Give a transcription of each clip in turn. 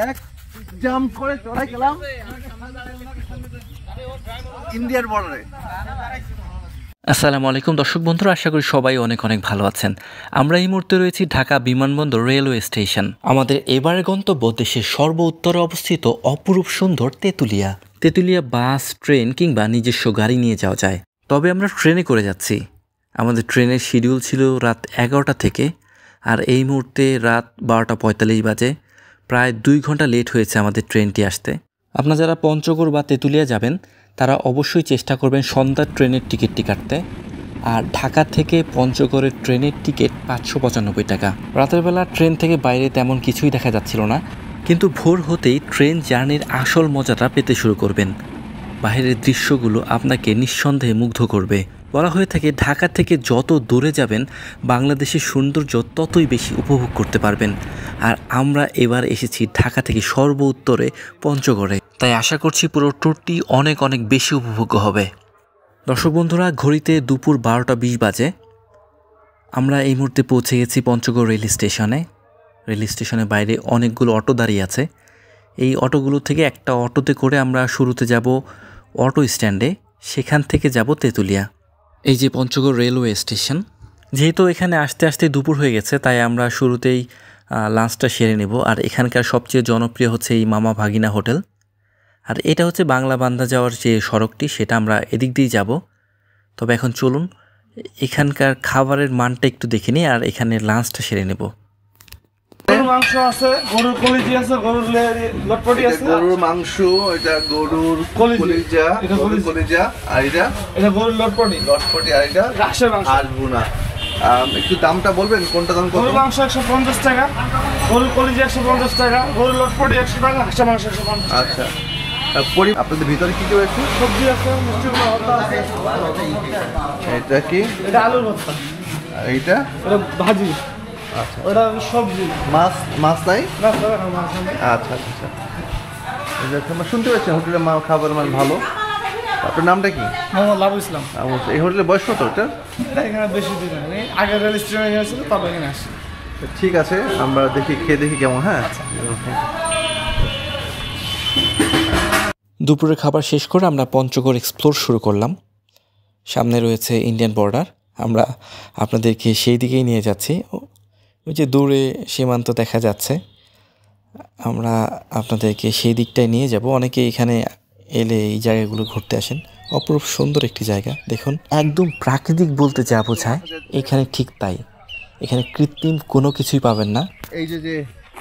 এক জাম্প করে চলে গেলাম ইন্ডিয়ার বর্ডারে। আসসালামু আলাইকুম দর্শক বন্ধুরা, আশা করি সবাই অনেক অনেক ভালো আছেন। আমরা এই মুহূর্তে রয়েছি ঢাকা বিমানবন্দর রেলওয়ে স্টেশন। আমাদের এবারের গন্তব্য দেশের সর্ব উত্তরে অবস্থিত অপরূপ সুন্দর তেঁতুলিয়া। তেঁতুলিয়া বাস, ট্রেন কিংবা নিজস্ব গাড়ি নিয়ে যাওয়া যায়, তবে আমরা ট্রেনে করে যাচ্ছি। আমাদের ট্রেনের শিডিউল ছিল রাত 11টা থেকে, আর এই মুহূর্তে রাত 12:45 বাজে। প্রায় 2 ঘন্টা লেট হয়েছে আমাদের ট্রেনটি আসতে। আপনারা যারা পঞ্চগড় বা তেঁতুলিয়া যাবেন তারা অবশ্যই চেষ্টা করবেন সন্ধ্যার ট্রেনের টিকিটটি কাটতে। আর ঢাকা থেকে পঞ্চগড়ের ট্রেনের টিকিট 595 টাকা। রাতের বেলা ট্রেন থেকে বাইরে তেমন কিছুই দেখা যাচ্ছিল না, কিন্তু ভোর হতেই ট্রেন জার্নির আসল মজাটা পেতে শুরু করবেন। বাইরের দৃশ্যগুলো আপনাকে নিঃসন্দেহে মুগ্ধ করবে। বলা হয়ে থাকে ঢাকা থেকে যত দূরে যাবেন বাংলাদেশের সৌন্দর্য ততই বেশি উপভোগ করতে পারবেন। আর আমরা এবার এসেছি ঢাকা থেকে সর্ব উত্তরে পঞ্চগড়ে, তাই আশা করছি পুরো ট্যুরটি অনেক অনেক বেশি উপভোগ্য হবে। দর্শক বন্ধুরা, ঘড়িতে দুপুর 12:20 বাজে। আমরা এই মুহূর্তে পৌঁছে গেছি পঞ্চগড় রেল স্টেশনে। রেল স্টেশনের বাইরে অনেকগুলো অটো দাঁড়িয়ে আছে। এই অটোগুলো থেকে একটা অটোতে করে আমরা শুরুতে যাব অটো স্ট্যান্ডে, সেখান থেকে যাব তেঁতুলিয়া। এই যে পঞ্চগড় রেলওয়ে স্টেশন। যেহেতু এখানে আসতে আসতে দুপুর হয়ে গেছে, তাই আমরা শুরুতেই লাঞ্চটা সেরে নেব। আর এখানকার সবচেয়ে জনপ্রিয় হচ্ছে এই মামা ভাগিনা হোটেল। আর এটা হচ্ছে বাংলা বান্ধা যাওয়ার যে সড়কটি, সেটা আমরা এদিক দিয়েই যাব। তবে এখন চলুন এখানকার খাবারের মানটা একটু দেখে নিই, আর এখানে লাঞ্চটা সেরে নেব। গরুর মাংস আছে, গরুর কলিজি আছে, গরুর লটপটি আছে, গরুর মাংস, এটা গরুর কলিজা, এটা কলিজা, আর এটা গরুর লটপটি, আর এটা ঘাসের মাংস আর ভুনা। একটু দামটা বলবেন কোনটা দাম? গরুর মাংস 150 টাকা, গরুর কলিজা 150 টাকা, গরুর লটপটি 100 টাকা, ঘাসের মাংস 150। আচ্ছা, আপনাদের ভিতরে কি কি রয়েছে? সবজি আছে, মিষ্টি ভর্তা আছে। এটা কি? এটা আলুর ভর্তা। আর এটা ভাজি। আচ্ছা, ওটা সবজি। মাছ নাই? আচ্ছা আচ্ছা আচ্ছা, আমরা শুনতে পাচ্ছি হোটেলের খাবার মান ভালো। আপনার নামটা কি? মোহাম্মদ লাবু ইসলাম। এই হোটেলের বয়স কত? এটা এখানে বেশি দিন হয়নি, আগে রেল স্টেশনে গিয়েছিল, তবে এখানে আসি। ঠিক আছে, আমরা খেয়ে দেখি কেমন। হ্যাঁ, দুপুরের খাবার শেষ করে আমরা পঞ্চগড় এক্সপ্লোর শুরু করলাম। সামনে রয়েছে ইন্ডিয়ান বর্ডার, আমরা আপনাদেরকে সেই দিকেই নিয়ে যাচ্ছি। ওই যে দূরে সীমান্ত দেখা যাচ্ছে, আমরা আপনাদেরকে সেই দিকটায় নিয়ে যাব। অনেকে এখানে এলে এই জায়গাগুলো ঘুরতে আসেন। অপরূপ সুন্দর একটি জায়গা, দেখুন একদম প্রাকৃতিক বলতে যা বোঝায় এখানে ঠিক তাই। এখানে কৃত্রিম কোনো কিছুই পাবেন না। এই যে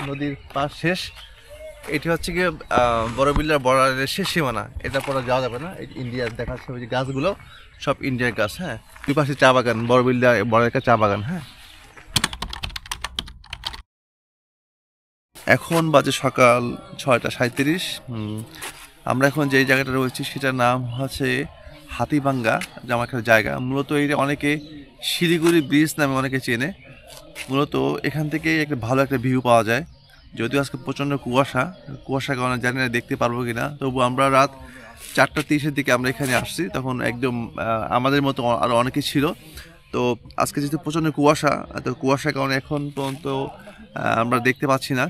নদীর পাশ শেষ, এটি হচ্ছে গিয়ে বড়বিল্লার বর্ডারের শেষ সীমানা। এটা পরে যাওয়া যাবে না। ইন্ডিয়ার দেখাচ্ছে ওই যে গাছগুলো সব ইন্ডিয়ার গাছ। হ্যাঁ, দুই পাশে চা বাগান, বড়বিল্লা বর্ডারের চা বাগান। হ্যাঁ, এখন বাজে সকাল 6:37। আমরা এখন যেই জায়গাটা রয়েছি সেটার নাম হচ্ছে হাতিভাঙ্গা আমার একটা জায়গা। মূলত এই অনেকে শিলিগুড়ি ব্রিজ নামে অনেকে চেনে। মূলত এখান থেকে একটা ভালো একটা ভিউ পাওয়া যায়। যদিও আজকে প্রচণ্ড কুয়াশার কারণে জানি না দেখতে পারবো কিনা, তবু আমরা রাত 4:30-এর দিকে আমরা এখানে আসছি। তখন একদম আমাদের মতো আরও অনেকে ছিল। তো আজকে যেহেতু প্রচণ্ড কুয়াশা, তো কুয়াশার কারণে এখন পর্যন্ত আমরা দেখতে পাচ্ছি না।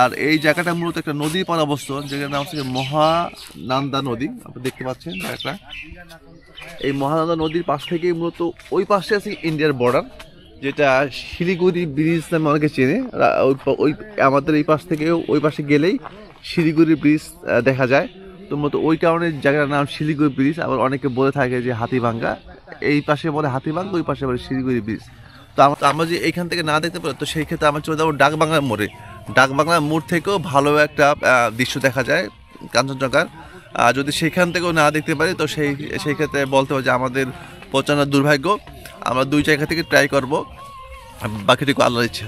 আর এই জায়গাটা মূলত একটা নদীর পাড় অবস্থান, যেটার নাম হচ্ছে মহানন্দা নদী। আপনি দেখতে পাচ্ছেন জায়গাটা। এই মহানন্দা নদীর পাশ থেকেই মূলত ওই পাশে আছে ইন্ডিয়ার বর্ডার, যেটা শিলিগুড়ি ব্রিজ নামে অনেকে চেনে। ওই আমাদের এই পাশ থেকে ওই পাশে গেলেই শিলিগুড়ি ব্রিজ দেখা যায়। তো মূলত ওই কারণে জায়গাটার নাম শিলিগুড়ি ব্রিজ। আবার অনেকে বলে থাকে যে হাতিভাঙ্গা, এই পাশে বলে হাতিভাঙ্গা, ওই পাশে বলে শিলিগুড়ি ব্রিজ। তো আমরা যে এইখান থেকে না দেখতে পারি, তো সেই ক্ষেত্রে আমরা চলে যাবো ডাকবাংলার মোড়ে। ডাকবাংলার মোড় থেকেও ভালো একটা দৃশ্য দেখা যায় কাঞ্চনজঙ্ঘার। যদি সেখান থেকেও না দেখতে পারি, তো সেই ক্ষেত্রে বলতে হবে যে আমাদের প্রচণ্ড দুর্ভাগ্য। আমরা দুই জায়গা থেকে ট্রাই করব, বাকিটুকু আল্লাহর ইচ্ছা।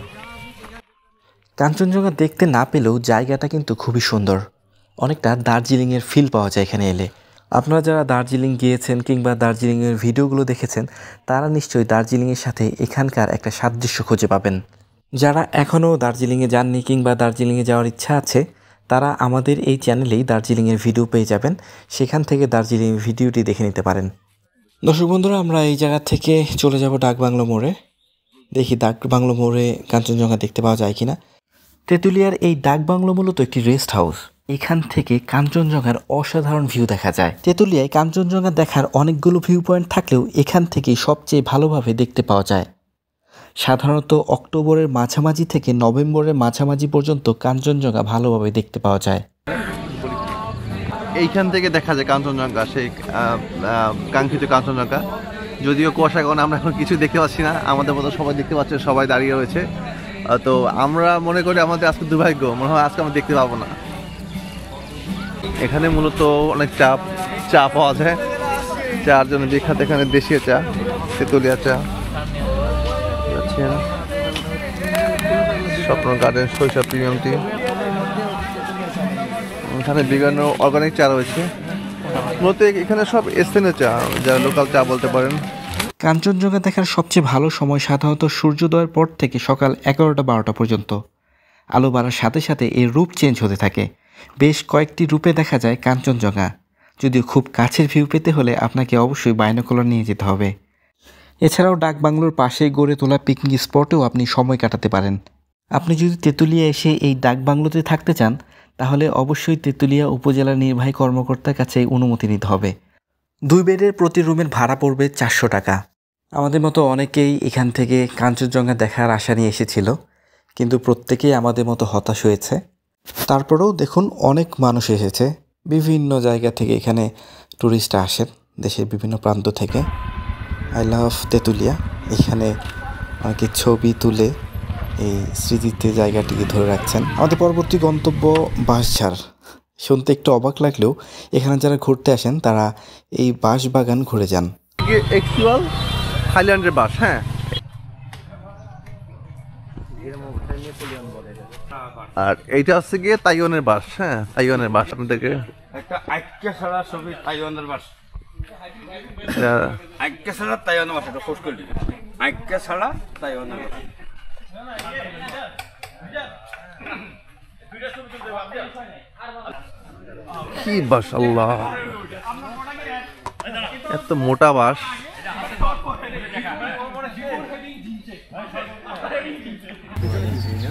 কাঞ্চনজঙ্ঘা দেখতে না পেলেও জায়গাটা কিন্তু খুবই সুন্দর। অনেকটা দার্জিলিংয়ের ফিল পাওয়া যায় এখানে এলে। আপনারা যারা দার্জিলিং গিয়েছেন কিংবা দার্জিলিংয়ের ভিডিওগুলো দেখেছেন, তারা নিশ্চয়ই দার্জিলিংয়ের সাথে এখানকার একটা সাদৃশ্য খুঁজে পাবেন। যারা এখনও দার্জিলিংয়ে যাননি কিংবা দার্জিলিংয়ে যাওয়ার ইচ্ছা আছে, তারা আমাদের এই চ্যানেলেই দার্জিলিংয়ের ভিডিও পেয়ে যাবেন। সেখান থেকে দার্জিলিংয়ের ভিডিওটি দেখে নিতে পারেন। দর্শক বন্ধুরা, আমরা এই জায়গা থেকে চলে যাব ডাকবাংলো মোড়ে। দেখি ডাকবাংলো মোড়ে কাঞ্চনজঙ্ঘা দেখতে পাওয়া যায় কিনা। তেঁতুলিয়ার এই ডাকবাংলো মূলত একটি রেস্ট হাউস। এখান থেকে কাঞ্চনজঙ্ঘার অসাধারণ ভিউ দেখা যায়। তেঁতুলিয়ায় কাঞ্চনজঙ্ঘা দেখার অনেকগুলো ভিউ পয়েন্ট থাকলেও এখান থেকেই সবচেয়ে ভালোভাবে দেখতে পাওয়া যায়। সাধারণত অক্টোবরের মাঝামাঝি থেকে নভেম্বরের মাঝামাঝি পর্যন্ত কাঞ্চনজঙ্ঘা ভালোভাবে দেখতে পাওয়া যায়। এইখান থেকে দেখা যায় কাঞ্চনজঙ্ঘা, সেই কাঙ্ক্ষিত কাঞ্চনজঙ্ঘা। যদিও কুয়াশার কারণে আমরা এখন কিছু দেখতে পাচ্ছি না, আমাদের মতো সবাই দেখতে পাচ্ছে, সবাই দাঁড়িয়ে রয়েছে। তো আমরা মনে করি আমাদের আজকে দুর্ভাগ্য, মনে হয় আজকে আমরা দেখতে পাবো না। এখানে মূলত অনেক চা পাওয়া যায়, চার জন্য বিখ্যাত এখানে দেশীয় চা, তেঁতুলিয়া চা, স্বপ্ন গার্ডেন, শৈশব প্রিমিয়াম টি। এখানে বিভিন্ন অর্গানিক চা রয়েছে, মূলত এখানে সব স্থানীয় চা, যারা লোকাল চা বলতে পারেন। কাঞ্চনজঙ্ঘা দেখার সবচেয়ে ভালো সময় সাধারণত সূর্যোদয়ের পর থেকে সকাল 11টা-12টা পর্যন্ত। আলো বাড়ার সাথে সাথে এর রূপ চেঞ্জ হতে থাকে। বেশ কয়েকটি রূপে দেখা যায় কাঞ্চনজঙ্ঘা। যদিও খুব কাছের ভিউ পেতে হলে আপনাকে অবশ্যই বাইনোকুলার নিয়ে যেতে হবে। এছাড়াও ডাকবাংলোর পাশে গড়ে তোলা পিকনিক স্পটেও আপনি সময় কাটাতে পারেন। আপনি যদি তেঁতুলিয়া এসে এই ডাকবাংলোতে থাকতে চান তাহলে অবশ্যই তেঁতুলিয়া উপজেলা নির্বাহী কর্মকর্তার কাছে অনুমতি নিতে হবে। 2 বেডের প্রতি রুমের ভাড়া পড়বে 400 টাকা। আমাদের মতো অনেকেই এখান থেকে কাঞ্চনজঙ্ঘা দেখার আশা নিয়ে এসেছিল, কিন্তু প্রত্যেকেই আমাদের মতো হতাশ হয়েছে। তারপরেও দেখুন অনেক মানুষ এসেছে, বিভিন্ন জায়গা থেকে এখানে ট্যুরিস্টরা আসেন, দেশের বিভিন্ন প্রান্ত থেকে। I love Tetulia. এখানে অনেকে ছবি তুলে এই স্মৃতিতে জায়গাটিকে ধরে রাখছেন। আমাদের পরবর্তী গন্তব্য বাঁশঝাড়। শুনতে একটু অবাক লাগলেও এখানে যারা ঘুরতে আসেন তারা এই বাঁশ বাগান ঘুরে যান। অ্যাকচুয়াল থাইল্যান্ডের বাঁশ, হ্যাঁ। আর এইটা হচ্ছে গিয়ে তাইওয়ানের বাঁশ, হ্যাঁ, তাইওয়ানের বাঁশ। আপনাদেরকে একটা আইক্যা ছাড়া ছবি তাইওয়ানের বাস, আইক্যা ছাড়া তাইওয়ানের বাস, এটা পোস্ট করে দিবি। আইক্যা ছাড়া তাইওয়ানের বাস। কি বাঁশ, আল্লাহ, এত মোটা বাঁশ।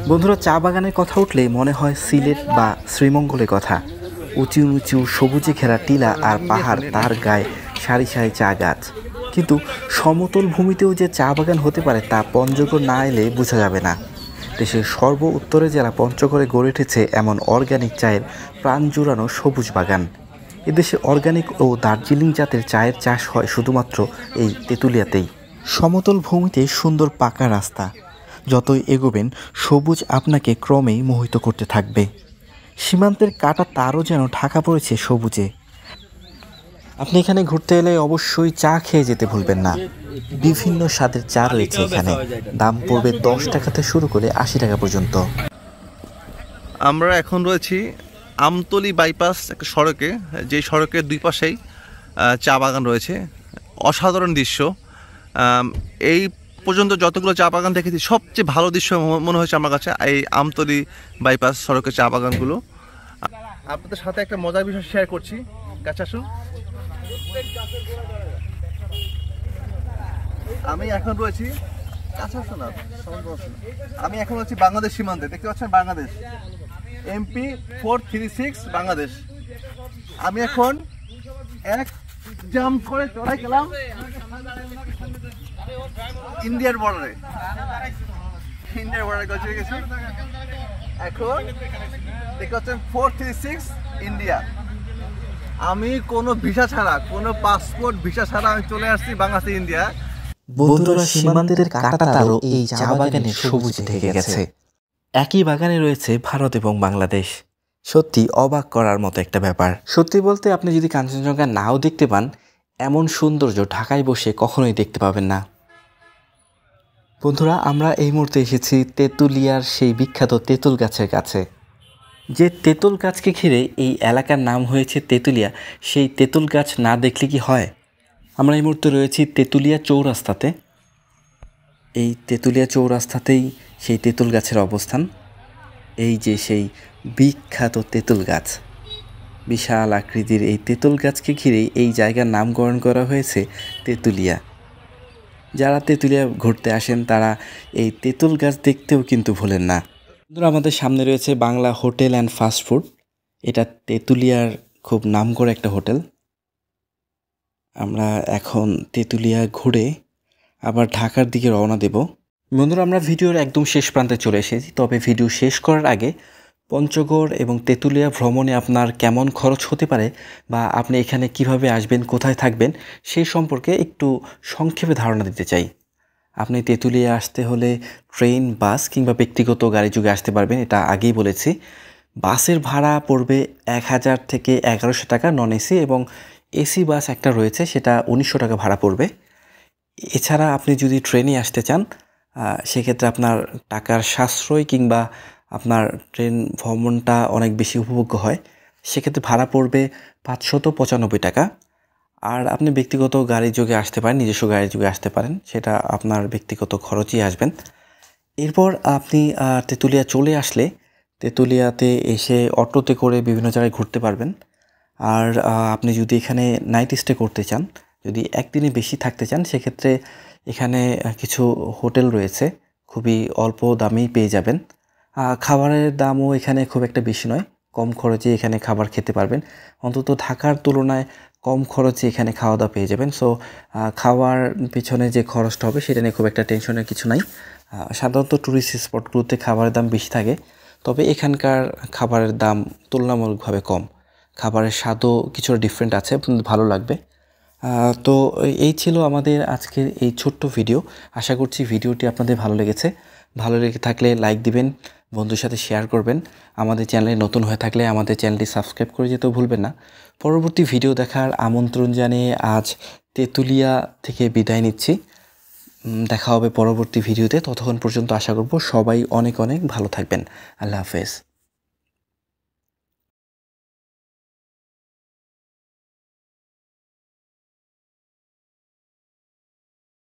বন্ধুরা, চা বাগানের কথা উঠলে মনে হয় সিলেট বা শ্রীমঙ্গলের কথা। উঁচু উঁচু সবুজে ঘেরা টিলা আর পাহাড়, তার গায়ে সারি সারি চা গাছ। কিন্তু সমতল ভূমিতেও যে চা বাগান হতে পারে তা পঞ্চগড় না এলে বোঝা যাবে না। দেশের সর্ব উত্তরে জেলা পঞ্চগড়ে গড়ে উঠেছে এমন অর্গানিক চায়ের প্রাণ জুড়ানো সবুজ বাগান। এদেশে অর্গানিক ও দার্জিলিং জাতের চায়ের চাষ হয় শুধুমাত্র এই তেঁতুলিয়াতেই। সমতল ভূমিতে সুন্দর পাকা রাস্তা, যতই এগোবেন সবুজ আপনাকে ক্রমেই মোহিত করতে থাকবে। সীমান্তের কাটা তারও যেন ঢাকা পড়েছে সবুজে। আপনি এখানে ঘুরতে এলে অবশ্যই চা খেয়ে যেতে ভুলবেন না। বিভিন্ন স্বাদের চা রয়েছে এখানে, দাম পড়বে 10 টাকা থেকে শুরু করে 80 টাকা পর্যন্ত। আমরা এখন রয়েছি আমতলী বাইপাস একটা সড়কে, যে সড়কের দুই পাশেই চা বাগান রয়েছে। অসাধারণ দৃশ্য। এই পর্যন্ত যতগুলো চা বাগান দেখেছি সবচেয়ে ভালো দৃশ্য মনে হয়েছে আমার কাছে এই আমতলী বাইপাস সড়কের চা বাগানগুলো। আপনাদের সাথে একটা মজার বিষয় শেয়ার করছি, কাছে আসুন। আমি এখন রয়েছি, আমি এখন রয়েছি বাংলাদেশ সীমান্তে। দেখতে পাচ্ছেন বাংলাদেশ, MP 436 বাংলাদেশ। আমি এখন এক জাম্প করে চলে গেলাম ইন্ডিয়ার বর্ডারে। চলে গেছি। এখন দেখতে পাচ্ছেন 436 ইন্ডিয়া। আমি কোনো ভিসা ছাড়া, কোনো পাসপোর্ট ভিসা ছাড়া আমি চলে আসছি বাংলাদেশ ইন্ডিয়া। বন্ধুরা, সীমান্তের কাঁটাতারও এই চা বাগানে সবুজ ঢেকে গেছে। একই বাগানে রয়েছে ভারত এবং বাংলাদেশ। সত্যি অবাক করার মতো একটা ব্যাপার। সত্যি বলতে আপনি যদি কাঞ্চনজঙ্ঘা নাও দেখতে পান, এমন সৌন্দর্য ঢাকায় বসে কখনোই দেখতে পাবেন না। বন্ধুরা, আমরা এই মুহূর্তে এসেছি তেঁতুলিয়ার সেই বিখ্যাত তেঁতুল গাছের কাছে। যে তেঁতুল গাছকে ঘিরে এই এলাকার নাম হয়েছে তেঁতুলিয়া, সেই তেঁতুল গাছ না দেখলে কি হয়। আমরা এই মুহূর্তে রয়েছি তেঁতুলিয়া চৌরাস্তাতে। এই তেঁতুলিয়া চৌরাস্তাতেই সেই তেঁতুল গাছের অবস্থান। এই যে সেই বিখ্যাত তেঁতুল গাছ, বিশাল আকৃতির এই তেঁতুল গাছকে ঘিরেই এই জায়গার নামকরণ করা হয়েছে তেঁতুলিয়া। যারা তেঁতুলিয়া ঘুরতে আসেন তারা এই তেঁতুল গাছ দেখতেও কিন্তু ভোলেন না। বন্ধুরা, আমাদের সামনে রয়েছে Bangla hotel and fast food. এটা তেঁতুলিয়ার খুব নামকরা একটা হোটেল। আমরা এখন তেঁতুলিয়া ঘুরে আবার ঢাকার দিকে রওনা দেব। বন্ধুরা, আমরা ভিডিওর একদম শেষ প্রান্তে চলে এসেছি। তবে ভিডিও শেষ করার আগে পঞ্চগড় এবং তেঁতুলিয়া ভ্রমণে আপনার কেমন খরচ হতে পারে বা আপনি এখানে কিভাবে আসবেন, কোথায় থাকবেন, সেই সম্পর্কে একটু সংক্ষেপে ধারণা দিতে চাই। আপনি তেঁতুলিয়া আসতে হলে ট্রেন, বাস কিংবা ব্যক্তিগত গাড়ি যোগে আসতে পারবেন, এটা আগেই বলেছি। বাসের ভাড়া পড়বে 1000 থেকে 1100 টাকা নন এসি, এবং এসি বাস একটা রয়েছে সেটা 1900 টাকা ভাড়া পড়বে। এছাড়া আপনি যদি ট্রেনে আসতে চান সেক্ষেত্রে আপনার টাকার সাশ্রয় কিংবা আপনার ট্রেন ভ্রমণটা অনেক বেশি উপভোগ্য হয়। সেক্ষেত্রে ভাড়া পড়বে 595 টাকা। আর আপনি ব্যক্তিগত গাড়ি যোগে আসতে পারেন, নিজস্ব গাড়ি যোগে আসতে পারেন, সেটা আপনার ব্যক্তিগত খরচই আসবেন। এরপর আপনি তেঁতুলিয়া চলে আসলে তেঁতুলিয়াতে এসে অটোতে করে বিভিন্ন জায়গায় ঘুরতে পারবেন। আর আপনি যদি এখানে নাইট স্টে করতে চান, যদি একদিনে বেশি থাকতে চান, সেক্ষেত্রে এখানে কিছু হোটেল রয়েছে, খুবই অল্প দামেই পেয়ে যাবেন। খাবারের দামও এখানে খুব একটা বেশি নয়, কম খরচে এখানে খাবার খেতে পারবেন। অন্তত ঢাকার তুলনায় কম খরচে এখানে খাওয়া দাওয়া পেয়ে যাবেন। সো খাওয়ার পিছনে যে খরচটা হবে সেটা নিয়ে খুব একটা টেনশনের কিছু নাই। সাধারণত ট্যুরিস্ট স্পটগুলোতে খাবারের দাম বেশি থাকে, তবে এখানকার খাবারের দাম তুলনামূলকভাবে কম। খাবারের স্বাদও কিছুটা ডিফারেন্ট আছে, আপনাদের ভালো লাগবে। তো এই ছিল আমাদের আজকের এই ছোট্ট ভিডিও। আশা করছি ভিডিওটি আপনাদের ভালো লেগেছে। ভালো লেগে থাকলে লাইক দিবেন, বন্ধুর সাথে শেয়ার করবেন। আমাদের চ্যানেলে নতুন হয়ে থাকলে আমাদের চ্যানেলটি সাবস্ক্রাইব করে যেতেও ভুলবেন না। পরবর্তী ভিডিও দেখার আমন্ত্রণ জানিয়ে আজ তেঁতুলিয়া থেকে বিদায় নিচ্ছি। দেখা হবে পরবর্তী ভিডিওতে। ততক্ষণ পর্যন্ত আশা করব সবাই অনেক অনেক ভালো থাকবেন। আল্লাহ হাফেজ।